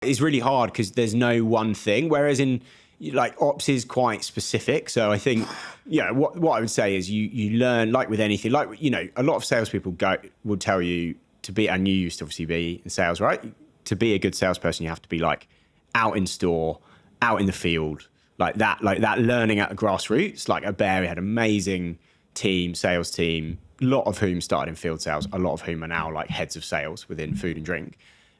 It's really hard because there's no one thing, whereas in like ops is quite specific. So I think, what I would say is you learn, like with anything, like, a lot of salespeople would tell you to be, and you used to obviously be in sales, right? To be a good salesperson, you have to be like out in store, out in the field, like that learning at the grassroots. Like at Bear, we had an amazing sales team, a lot of whom started in field sales, a lot of whom are now like heads of sales within food and drink.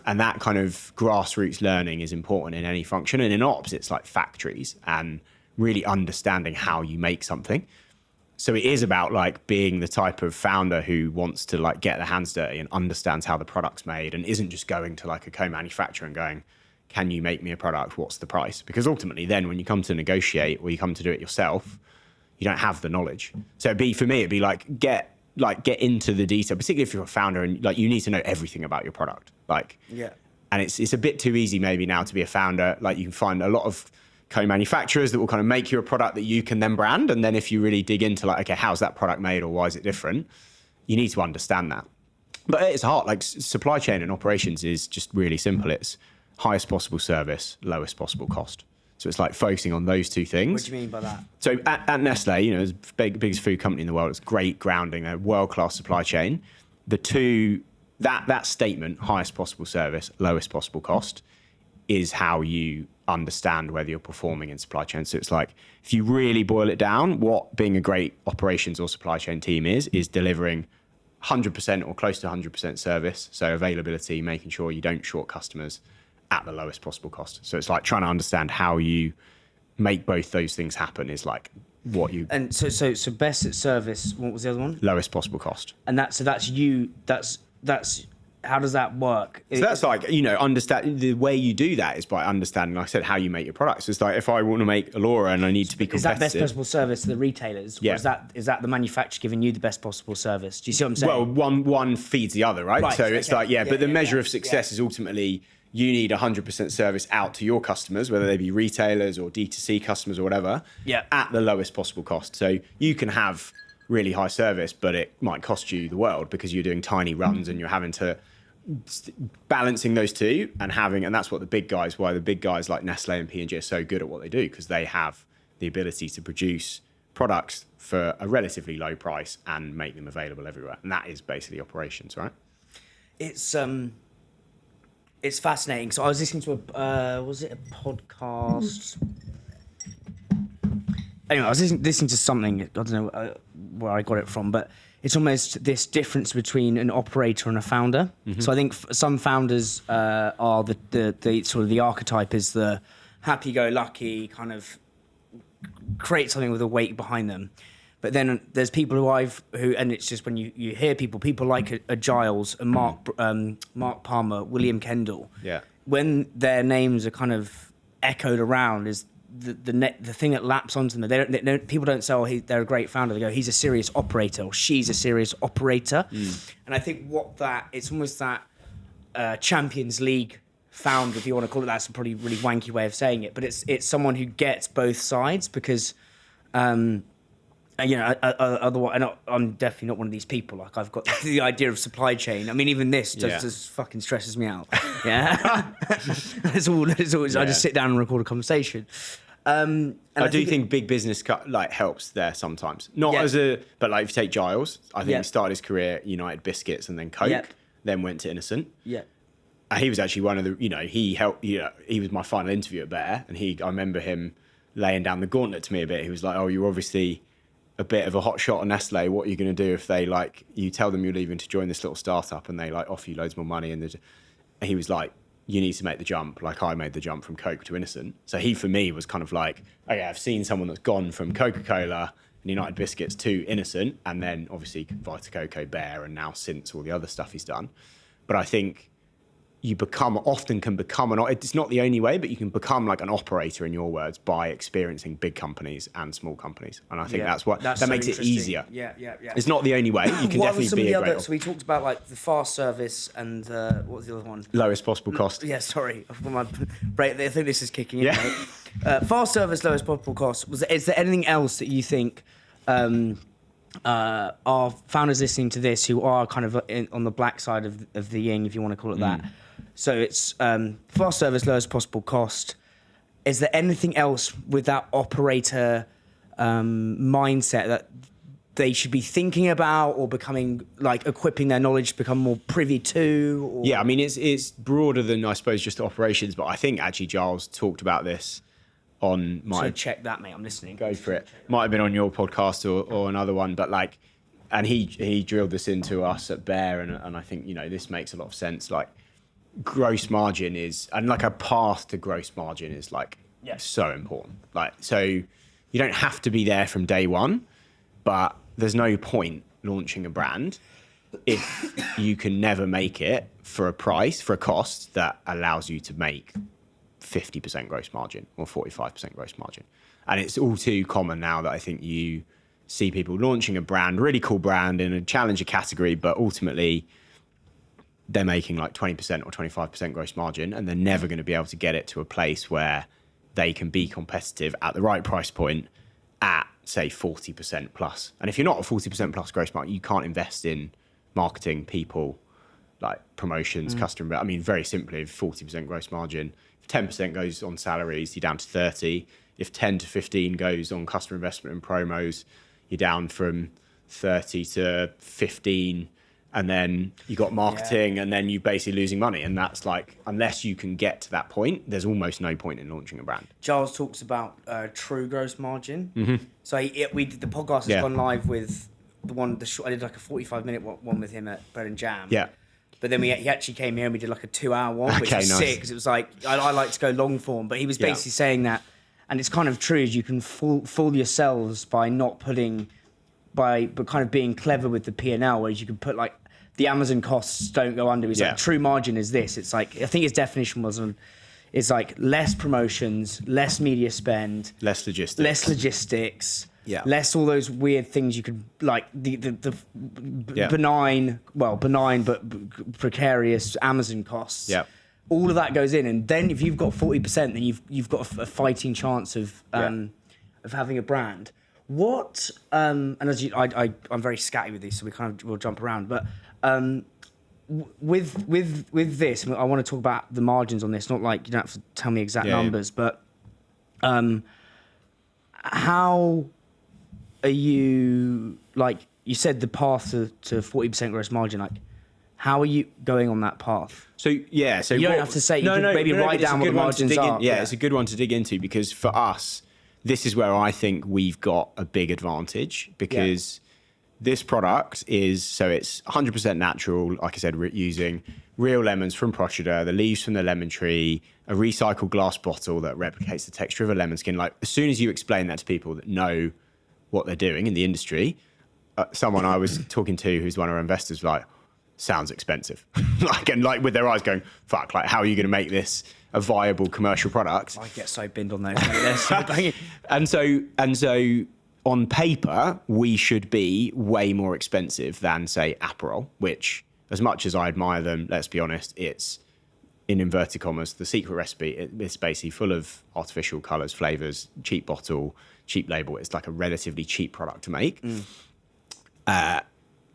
And that kind of grassroots learning is important in any function. And in ops, it's like factories and really understanding how you make something. So it is about like being the type of founder who wants to like get their hands dirty and understands how the product's made and isn't just going to like a co-manufacturer and going, can you make me a product? What's the price? Because ultimately then when you come to negotiate or you come to do it yourself, you don't have the knowledge. So for me, it'd be like, get into the detail, particularly if you're a founder and like you need to know everything about your product. And it's a bit too easy maybe now to be a founder. Like you can find a lot of co-manufacturers that will kind of make you a product that you can then brand. And then if you really dig into like, okay, how's that product made or why is it different? You need to understand that. But it's hard. Like supply chain and operations is just really simple. It's highest possible service, lowest possible cost. So it's like focusing on those two things. What do you mean by that? So at Nestle, it's the biggest food company in the world. It's great grounding, a world-class supply chain. The two, that statement, highest possible service, lowest possible cost, is how you understand whether you're performing in supply chain. So it's like, if you really boil it down, what being a great operations or supply chain team is delivering 100% or close to 100% service. So availability, making sure you don't short customers at the lowest possible cost. So it's like trying to understand how you make both those things happen is like what you... And so best at service, what was the other one? Lowest possible cost. And that's how does that work? So that's like, understand the way you do that is by understanding, like I said, how you make your products. It's like if I want to make Allura and I need to be competitive. Is that best possible service to the retailers? Yeah. Or is that the manufacturer giving you the best possible service? Do you see what I'm saying? Well, one feeds the other, right? So it's like, but the measure of success is ultimately you need 100% service out to your customers, whether they be retailers or D2C customers or whatever, at the lowest possible cost. So you can have really high service, but it might cost you the world because you're doing tiny runs and you're having to balancing those two and that's what the big guys like Nestle and P&G are so good at what they do, because they have the ability to produce products for a relatively low price and make them available everywhere. And that is basically operations, right? It's fascinating. So I was listening to was it a podcast? Anyway, I was listening to something. I don't know where I got it from, but it's almost this difference between an operator and a founder. Mm-hmm. So I think some founders are the sort of the archetype is the happy-go-lucky kind of create something with a weight behind them. But then there's people who and it's just when you hear people like a Giles, a Mark Palmer, William Kendall. Yeah. When their names are kind of echoed around is the thing that laps onto them. People don't say, oh, they're a great founder. They go, he's a serious operator or she's a serious operator. And I think it's almost that Champions League founder, if you want to call it that. That's a probably really wanky way of saying it. But it's someone who gets both sides because... otherwise, I'm definitely not one of these people. Like I've got the idea of supply chain. I mean, even this just fucking stresses me out. Yeah, it's all. I just sit down and record a conversation. I do think big business helps there sometimes. But like if you take Giles, I think he started his career at United Biscuits and then Coke, then went to Innocent. Yeah. He was actually one of the. He helped. He was my final interview at Bear, and I remember him laying down the gauntlet to me a bit. He was like, "Oh, you're obviously a bit of a hot shot on Nestle. What are you going to do if they you tell them you're leaving to join this little startup and they offer you loads more money?" And he was like, "You need to make the jump." Like I made the jump from Coke to Innocent. So he for me was kind of like, okay, I've seen someone that's gone from Coca-Cola and United Biscuits to Innocent, and then obviously Vita Coco, Bear, and now since all the other stuff he's done. But I think you can become it's not the only way, but you can become like an operator in your words by experiencing big companies and small companies. And I think that makes it easier. Yeah. It's not the only way. You can definitely be a great... So we talked about like the fast service and what was the other one? Lowest possible cost. Yeah, sorry. I think this is kicking in. Yeah. Fast service, lowest possible cost. Is there anything else that you think are founders listening to this who are kind of on the black side of the yin, if you want to call it that, So it's fast service, lowest possible cost. Is there anything else with that operator mindset that they should be thinking about or becoming, like, equipping their knowledge to become more privy to? Or? Yeah, I mean, it's broader than, I suppose, just operations, but I think actually Giles talked about this on my... So check that, mate. I'm listening. Go for it. Might have been on your podcast or another one, but like, and he drilled this into us at Bear, and I think, you know, this makes a lot of sense. Like, gross margin is, and like a path to gross margin is like so important. Like, so you don't have to be there from day one, but there's no point launching a brand if you can never make it for a price, for a cost that allows you to make 50% gross margin or 45% gross margin. And it's all too common now that I think you see people launching a brand, really cool brand in a challenger category, but ultimately they're making like 20% or 25% gross margin, and they're never going to be able to get it to a place where they can be competitive at the right price point at, say, 40% plus. And if you're not a 40% plus gross margin, you can't invest in marketing, people, like promotions, customer. I mean, very simply, if 40% gross margin, if 10% goes on salaries, you're down to 30. If 10 to 15 goes on customer investment and promos, you're down from 30 to 15. And then you got marketing, and then you're basically losing money. And that's like, unless you can get to that point, there's almost no point in launching a brand. Giles talks about true gross margin. Mm-hmm. So we did, the podcast has gone live with I did like a 45-minute one with him at Bread and Jam. Yeah. But then he actually came here and we did like a 2-hour one, which was sick, because it was like, I like to go long form. But he was basically saying that, and it's kind of true, is you can fool yourselves by not putting, but kind of being clever with the P&L, whereas you can put like, the Amazon costs don't go under. It's like true margin is this. It's like, I think his definition was it's like less promotions, less media spend, less logistics, less all those weird things you could, like the benign but precarious Amazon costs. Yeah. All of that goes in, and then if you've got 40%, then you've got a fighting chance of having a brand. What and as I'm very scatty with these, so we'll jump around, but with this, I want to talk about the margins on this. Not like you don't have to tell me exact numbers, but how are you, like you said, the path to 40% gross margin? Like, how are you going on that path? So you don't have to say. Maybe write down what the margins are. It's a good one to dig into, because for us, this is where I think we've got a big advantage, because this product it's 100% natural. Like I said, we're using real lemons from Procida, the leaves from the lemon tree, a recycled glass bottle that replicates the texture of a lemon skin. Like, as soon as you explain that to people that know what they're doing in the industry, someone I was talking to who's one of our investors, like, sounds expensive. like with their eyes going, fuck, like, how are you going to make this a viable commercial product? I get so binned on those. and so on paper, we should be way more expensive than, say, Aperol, which, as much as I admire them, let's be honest, it's, in inverted commas, the secret recipe. It's basically full of artificial colours, flavours, cheap bottle, cheap label. It's like a relatively cheap product to make.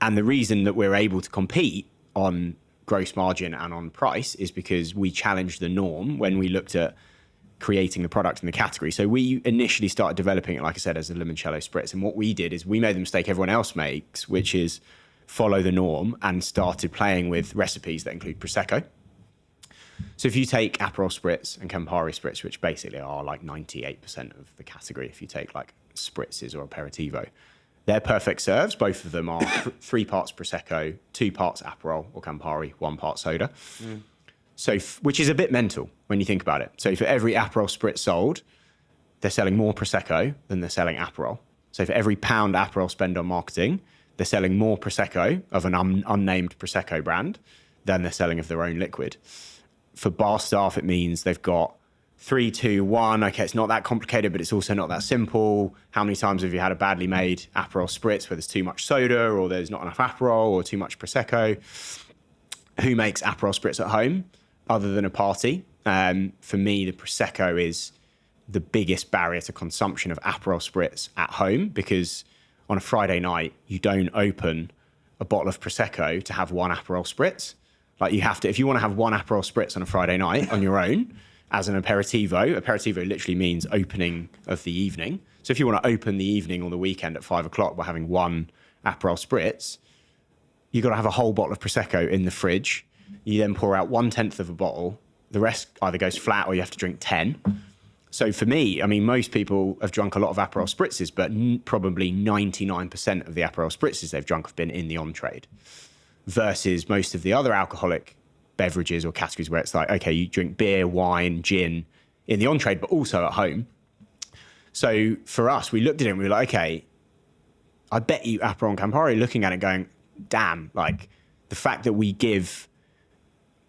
And the reason that we're able to compete on gross margin and on price is because we challenged the norm when we looked at creating the product in the category. So we initially started developing it, like I said, as a limoncello spritz. And what we did is we made the mistake everyone else makes, which is follow the norm, and started playing with recipes that include Prosecco. So if you take Aperol spritz and Campari spritz, which basically are like 98% of the category, if you take like spritzes or aperitivo, they're perfect serves. Both of them are 3 parts Prosecco, 2 parts Aperol or Campari, 1 part soda. So, which is a bit mental when you think about it. So for every Aperol spritz sold, they're selling more Prosecco than they're selling Aperol. So for every pound Aperol spend on marketing, they're selling more Prosecco of an unnamed Prosecco brand than they're selling of their own liquid. For bar staff, it means they've got 3, 2, 1. Okay, it's not that complicated, but it's also not that simple. How many times have you had a badly made Aperol spritz where there's too much soda, or there's not enough Aperol, or too much Prosecco? Who makes Aperol spritz at home other than a party? For me, the Prosecco is the biggest barrier to consumption of Aperol spritz at home, because on a Friday night, you don't open a bottle of Prosecco to have 1 Aperol spritz. Like you have to, if you want to have one Aperol Spritz on a Friday night on your own as an aperitivo literally means opening of the evening. So if you want to open the evening or the weekend at 5 o'clock by having one Aperol Spritz, you've got to have a whole bottle of Prosecco in the fridge. You then pour out 1/10 of a bottle. The rest either goes flat or you have to drink 10. So for me, I mean, most people have drunk a lot of Aperol Spritzes, but probably 99% of the Aperol Spritzes they've drunk have been in the on-trade versus most of the other alcoholic beverages or categories where it's like, okay, you drink beer, wine, gin in the on-trade, but also at home. So for us, we looked at it and we were like, okay, I bet you Aperol and Campari looking at it going, damn, like the fact that we give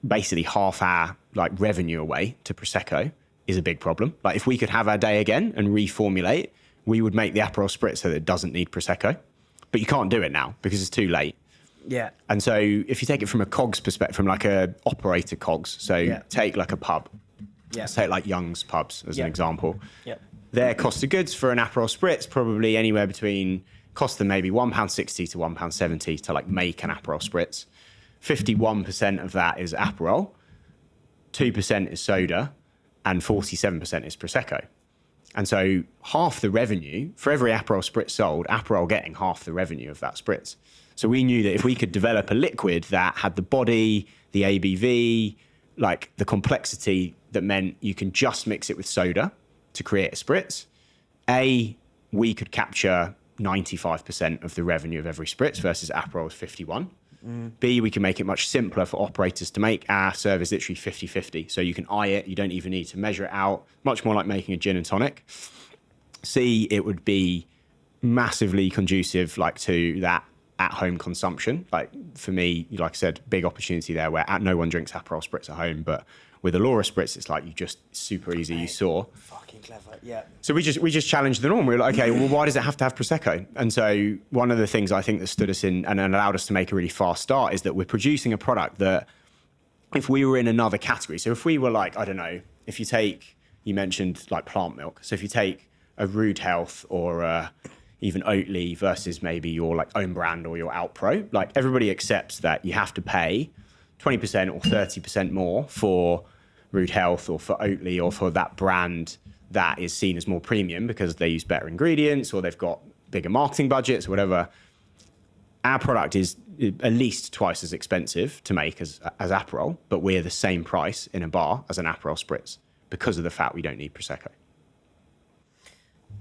basically half our like revenue away to Prosecco is a big problem. Like if we could have our day again and reformulate, we would make the Aperol Spritz so that it doesn't need Prosecco. But you can't do it now because it's too late. Yeah. And so if you take it from a COGS perspective, from like a operator COGS, so take like a pub. Yeah. Let's take like Young's pubs as an example. Yeah. Their cost of goods for an Aperol Spritz probably anywhere between cost them maybe £1.60 to £1.70 to like make an Aperol Spritz. 51% of that is Aperol, 2% is soda, and 47% is Prosecco. And so half the revenue, for every Aperol Spritz sold, Aperol getting half the revenue of that Spritz. So we knew that if we could develop a liquid that had the body, the ABV, like the complexity that meant you can just mix it with soda to create a Spritz, we could capture 95% of the revenue of every Spritz versus Aperol's 51. B, we can make it much simpler for operators to make. Our serve is literally 50-50. So you can eye it. You don't even need to measure it out. Much more like making a gin and tonic. C, it would be massively conducive like to that at-home consumption. Like for me, like I said, big opportunity there where no one drinks Aperol Spritz at home, but with a Laura Spritz, it's like you just super easy. You saw. Fucking clever, yeah. So we just challenged the norm. We were like, okay, well, why does it have to have Prosecco? And so one of the things I think that stood us in and allowed us to make a really fast start is that we're producing a product that if we were in another category, so if we were like, I don't know, if you mentioned like plant milk. So if you take a Rude Health or even Oatly versus maybe your like own brand or your Outpro, like everybody accepts that you have to pay 20% or 30% more for Rude Health or for Oatly or for that brand that is seen as more premium because they use better ingredients or they've got bigger marketing budgets or whatever. Our product is at least twice as expensive to make as Aperol, but we're the same price in a bar as an Aperol Spritz because of the fact we don't need Prosecco.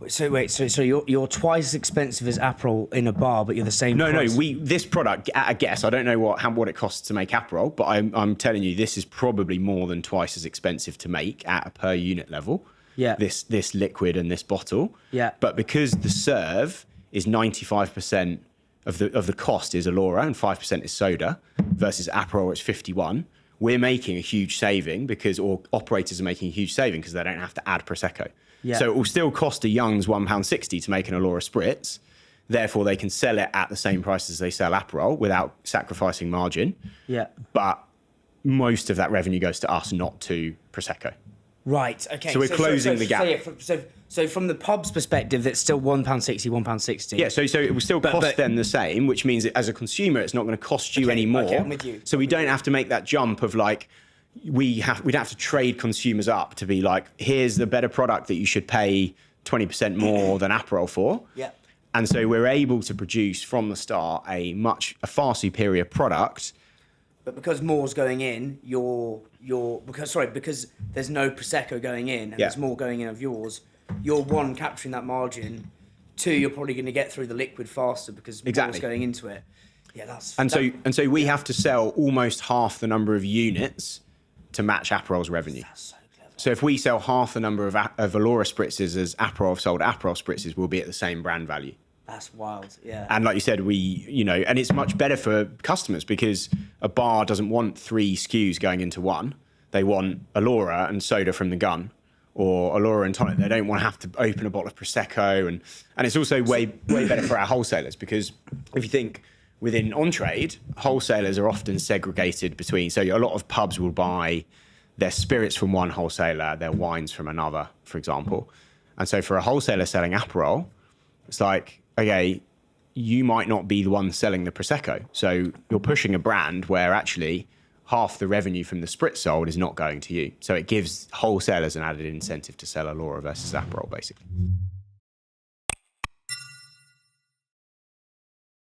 So you're twice as expensive as Aperol in a bar, but you're the same price? No, this product, at a guess, I don't know what it costs to make Aperol, but I'm telling you, this is probably more than twice as expensive to make at a per unit level. Yeah. This liquid and this bottle. Yeah. But because the serve is 95% of the cost is Allura and 5% is soda versus Aperol, it's 51. We're making a huge saving or operators are making a huge saving because they don't have to add Prosecco. Yeah. So it will still cost a Young's £1.60 to make an Allura Spritz. Therefore, they can sell it at the same price as they sell Aperol without sacrificing margin. Yeah. But most of that revenue goes to us, not to Prosecco. Right. Okay. So we're closing the gap. So from the pub's perspective, that's still £1.60, £1.60. Yeah. So it will still cost them the same, which means that as a consumer, it's not going to cost you any more. Okay, I'm with you. So we don't have to make that jump of like we'd have to trade consumers up to be like, here's the better product that you should pay 20% more than Aperol for. Yeah. And so we're able to produce from the start a far superior product. But because more's going in, because there's no Prosecco going in and there's more going in of yours, you're one, capturing that margin. Two, you're probably going to get through the liquid faster because more's going into it. Yeah, so we have to sell almost half the number of units to match Aperol's revenue. That's so clever. So if we sell half the number of Allura Spritzes as Aperol have sold Aperol Spritzes, we'll be at the same brand value. That's wild, yeah. And like you said, and it's much better for customers because a bar doesn't want 3 SKUs going into one. They want Allura and soda from the gun or Allura and tonic. They don't want to have to open a bottle of Prosecco. And it's also way better for our wholesalers because if you think within on-trade, wholesalers are often segregated between, so a lot of pubs will buy their spirits from one wholesaler, their wines from another, for example. And so for a wholesaler selling Aperol, it's like, okay, you might not be the one selling the Prosecco. So you're pushing a brand where actually half the revenue from the spritz sold is not going to you. So it gives wholesalers an added incentive to sell Allura versus Aperol, basically.